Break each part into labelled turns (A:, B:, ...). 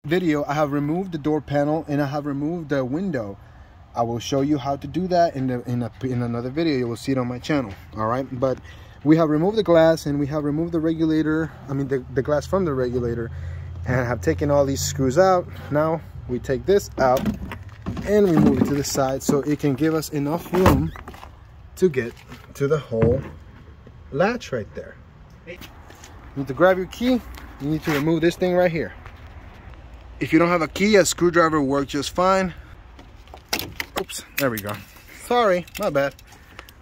A: video, I have removed the door panel and I have removed the window. I will show you how to do that in another video. You will see it on my channel. All right, but we have removed the glass and we have removed the regulator. I mean the glass from the regulator, and I have taken all these screws out. Now we take this out and we move it to the side so it can give us enough room to get to the whole latch right there. You need to grab your key. You need to remove this thing right here. If you don't have a key, a screwdriver will work just fine. Oops, there we go. Sorry, my bad.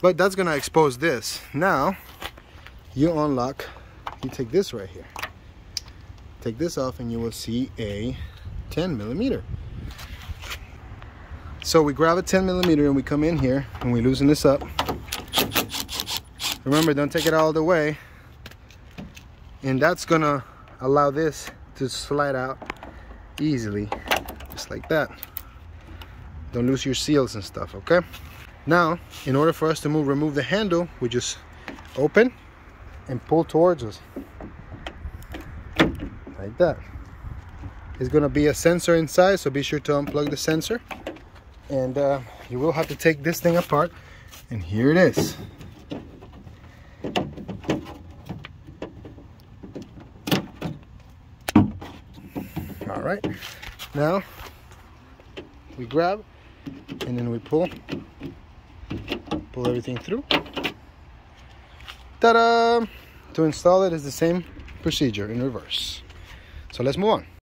A: But that's gonna expose this. Now, you unlock, you take this right here. Take this off and you will see a 10mm. So we grab a 10mm and we come in here and we loosen this up. Remember, don't take it all the way. And that's gonna allow this to slide out easily, just like that. Don't lose your seals and stuff, okay? Now, in order for us to remove the handle, we just open and pull towards us. Like that. It's gonna be a sensor inside, so be sure to unplug the sensor. And you will have to take this thing apart, and here it is. All right, now we grab and then we pull everything through. Ta-da! To install it is the same procedure in reverse. So let's move on.